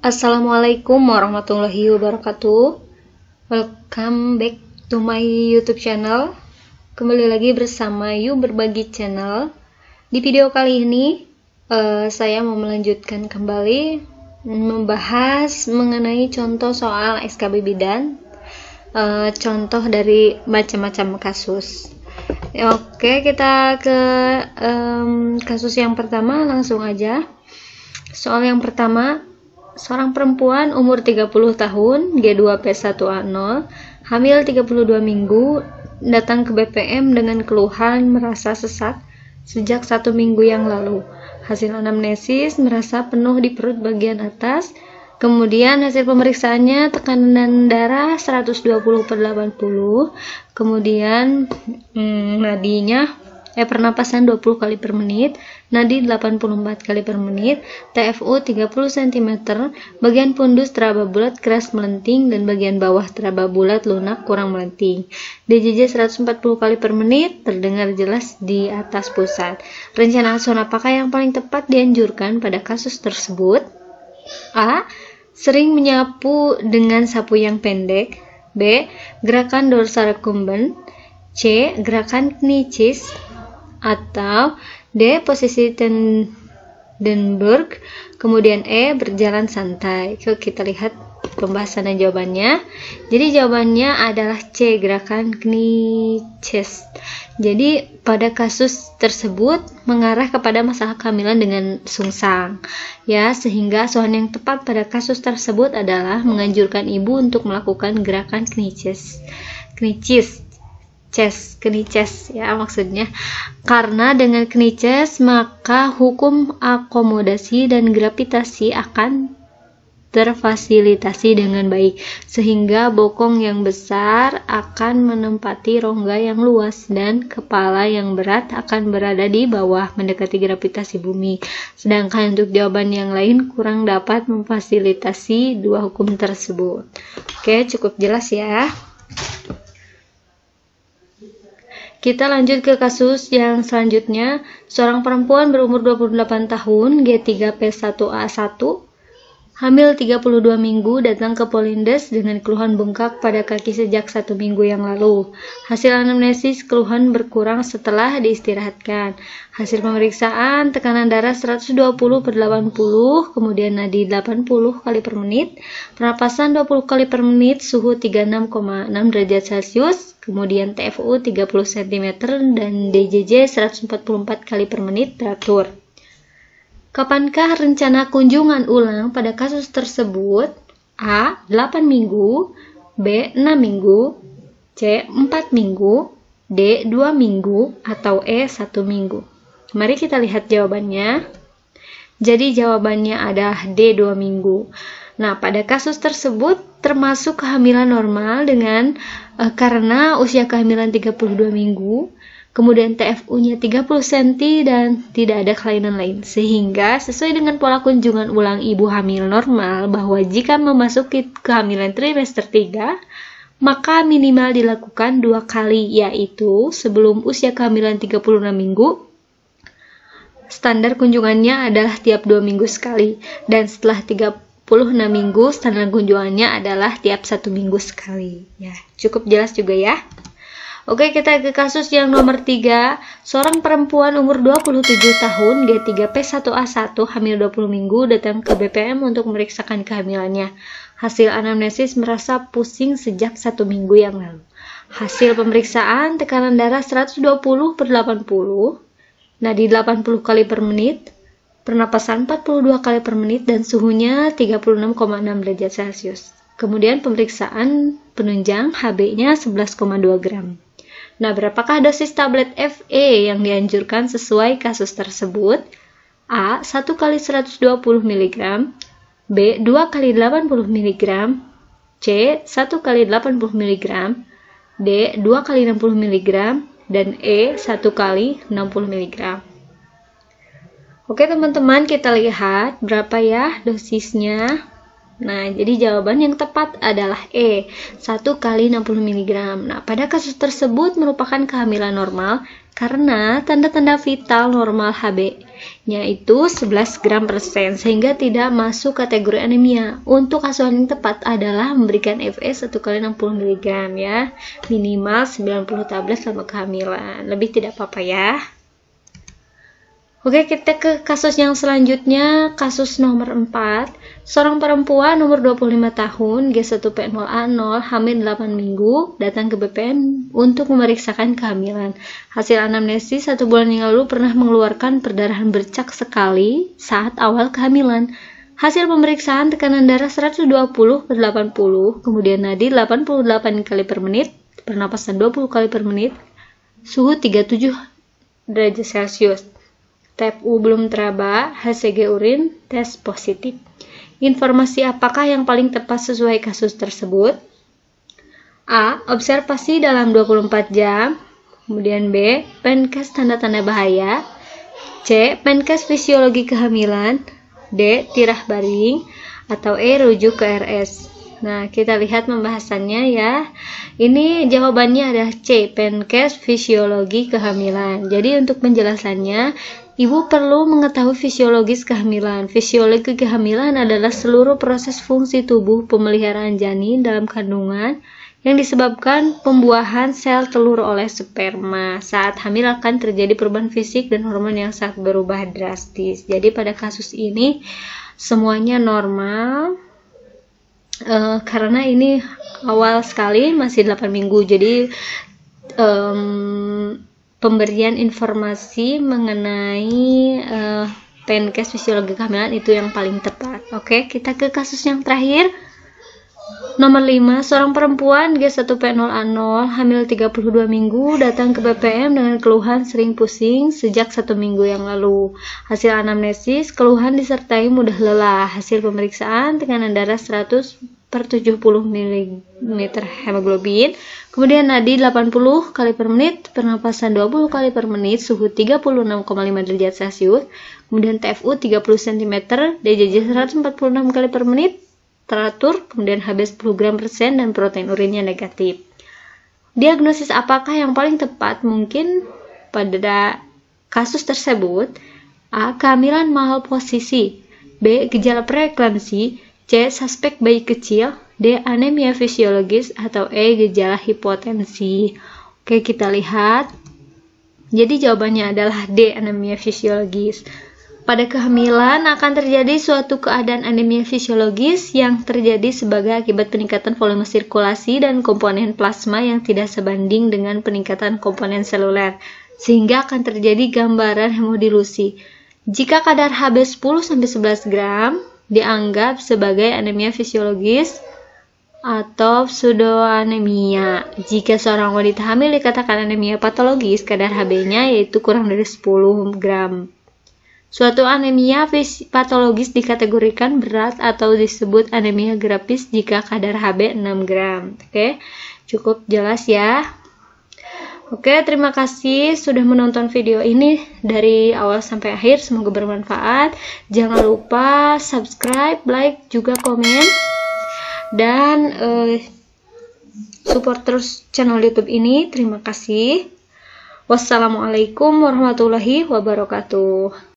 Assalamualaikum warahmatullahi wabarakatuh. Welcome back to my YouTube channel. Kembali lagi bersama Yu Berbagi Channel. Di video kali ini saya mau melanjutkan kembali membahas mengenai contoh soal SKB Bidan, contoh dari macam-macam kasus. Oke, kita ke kasus yang pertama langsung aja. Soal yang pertama, seorang perempuan umur 30 tahun, G2P1A0, hamil 32 minggu, datang ke BPM dengan keluhan merasa sesak sejak 1 minggu yang lalu. Hasil anamnesis merasa penuh di perut bagian atas. Kemudian hasil pemeriksaannya tekanan darah 120/80, kemudian nadinya pernapasan 20 kali per menit, nadi 84 kali per menit, TFU 30 cm, bagian pundus teraba bulat keras melenting dan bagian bawah teraba bulat lunak kurang melenting. DJJ 140 kali per menit, terdengar jelas di atas pusat. Rencana asuhan apakah yang paling tepat dianjurkan pada kasus tersebut? A. Sering menyapu dengan sapu yang pendek. B. Gerakan dorsal recumbent. C. Gerakan knicis. Atau D. Posisi Tendenburg. Kemudian E. Berjalan santai. Kita lihat pembahasan dan jawabannya. Jadi jawabannya adalah C. Gerakan knicis. Jadi pada kasus tersebut mengarah kepada masalah kehamilan dengan sungsang, ya, sehingga asuhan yang tepat pada kasus tersebut adalah menganjurkan ibu untuk melakukan gerakan knicis ya maksudnya, karena dengan knicis maka hukum akomodasi dan gravitasi akan terfasilitasi dengan baik, sehingga bokong yang besar akan menempati rongga yang luas dan kepala yang berat akan berada di bawah mendekati gravitasi bumi. Sedangkan untuk jawaban yang lain kurang dapat memfasilitasi dua hukum tersebut. Oke, cukup jelas ya. Kita lanjut ke kasus yang selanjutnya. Seorang perempuan berumur 28 tahun, G3P1A1, hamil 32 minggu, datang ke Polindes dengan keluhan bengkak pada kaki sejak 1 minggu yang lalu. Hasil anamnesis, keluhan berkurang setelah diistirahatkan. Hasil pemeriksaan, tekanan darah 120/80, kemudian nadi 80 kali per menit, pernapasan 20 kali per menit, suhu 36,6 derajat Celcius, kemudian TFU 30 cm, dan DJJ 144 kali per menit teratur. Kapankah rencana kunjungan ulang pada kasus tersebut? A. 8 minggu, B. 6 minggu, C. 4 minggu, D. 2 minggu, atau E. 1 minggu. Mari kita lihat jawabannya. Jadi jawabannya adalah D. 2 minggu. Nah, pada kasus tersebut termasuk kehamilan normal dengan karena usia kehamilan 32 minggu, kemudian TFU-nya 30 cm dan tidak ada kelainan lain, sehingga sesuai dengan pola kunjungan ulang ibu hamil normal bahwa jika memasuki kehamilan trimester 3, maka minimal dilakukan 2 kali, yaitu sebelum usia kehamilan 36 minggu, standar kunjungannya adalah tiap 2 minggu sekali, dan setelah 36 minggu, standar kunjungannya adalah tiap 1 minggu sekali. Ya, cukup jelas juga ya. Oke, kita ke kasus yang nomor 3. Seorang perempuan umur 27 tahun, G3P1A1, hamil 20 minggu, datang ke BPM untuk memeriksakan kehamilannya. Hasil anamnesis merasa pusing sejak 1 minggu yang lalu. Hasil pemeriksaan, tekanan darah 120/80, nadi 80 kali per menit, pernapasan 42 kali per menit, dan suhunya 36,6 derajat Celcius. Kemudian pemeriksaan penunjang, HB-nya 11,2 gram. Nah, berapakah dosis tablet FE yang dianjurkan sesuai kasus tersebut? A. 1 kali 120 mg, B. 2 kali 80 mg, C. 1 kali 80 mg, D. 2 kali 60 mg, dan E. 1 kali 60 mg. Oke teman-teman, kita lihat berapa ya dosisnya. Nah, jadi jawaban yang tepat adalah E, 1 kali 60 mg. Nah, pada kasus tersebut merupakan kehamilan normal karena tanda-tanda vital normal HB nya itu 11 gram per sen, sehingga tidak masuk kategori anemia. Untuk asuhan yang tepat adalah memberikan FS 1 kali 60 mg ya, minimal 90 tablet selama kehamilan, lebih tidak apa-apa ya. Oke, kita ke kasus yang selanjutnya, kasus nomor 4. Seorang perempuan umur 25 tahun, G1P0A0, hamil 8 minggu, datang ke BPM untuk memeriksakan kehamilan. Hasil anamnesis 1 bulan yang lalu pernah mengeluarkan perdarahan bercak sekali saat awal kehamilan. Hasil pemeriksaan tekanan darah 120/80, kemudian nadi 88 kali per menit, pernapasan 20 kali per menit, suhu 37 derajat Celcius. TFU belum teraba, HCG urin, tes positif. Informasi apakah yang paling tepat sesuai kasus tersebut? A. Observasi dalam 24 jam. Kemudian B. Penkes tanda-tanda bahaya. C. Penkes fisiologi kehamilan. D. Tirah baring. Atau E. Rujuk ke RS. Nah, kita lihat pembahasannya ya. Ini jawabannya adalah C. Penkes fisiologi kehamilan. Jadi untuk penjelasannya, Ibu perlu mengetahui fisiologis kehamilan. Fisiologi kehamilan adalah seluruh proses fungsi tubuh pemeliharaan janin dalam kandungan yang disebabkan pembuahan sel telur oleh sperma. Saat hamil akan terjadi perubahan fisik dan hormon yang sangat berubah drastis. Jadi pada kasus ini semuanya normal. Karena ini awal sekali, masih 8 minggu. Jadi pemberian informasi mengenai Penkes fisiologi kehamilan itu yang paling tepat. Oke, kita ke kasus yang terakhir. Nomor 5, seorang perempuan G1P0A0 hamil 32 minggu datang ke BPM dengan keluhan sering pusing sejak 1 minggu yang lalu. Hasil anamnesis, keluhan disertai mudah lelah. Hasil pemeriksaan tekanan darah 100/70 ml hemoglobin, kemudian nadi 80 kali per menit, pernapasan 20 kali per menit, suhu 36,5 derajat Celcius, kemudian TFU 30 cm, DJJ 146 kali per menit, teratur, kemudian HB 10 gram per sen, dan protein urinnya negatif. Diagnosis apakah yang paling tepat mungkin pada kasus tersebut? A. Kehamilan malposisi. B. Gejala preeklamsi. C. Suspek bayi kecil. D. Anemia fisiologis. Atau E. Gejala hipotensi. Oke, kita lihat. Jadi jawabannya adalah D. Anemia fisiologis. Pada kehamilan akan terjadi suatu keadaan anemia fisiologis yang terjadi sebagai akibat peningkatan volume sirkulasi dan komponen plasma yang tidak sebanding dengan peningkatan komponen seluler, sehingga akan terjadi gambaran hemodilusi. Jika kadar Hb 10-11 gram dianggap sebagai anemia fisiologis atau pseudoanemia. Jika seorang wanita hamil dikatakan anemia patologis, kadar Hb-nya yaitu kurang dari 10 gram. Suatu anemia patologis dikategorikan berat atau disebut anemia grafis jika kadar Hb 6 gram. Oke, cukup jelas ya. Oke, terima kasih sudah menonton video ini dari awal sampai akhir. Semoga bermanfaat. Jangan lupa subscribe, like, juga komen. Dan support terus channel YouTube ini. Terima kasih. Wassalamualaikum warahmatullahi wabarakatuh.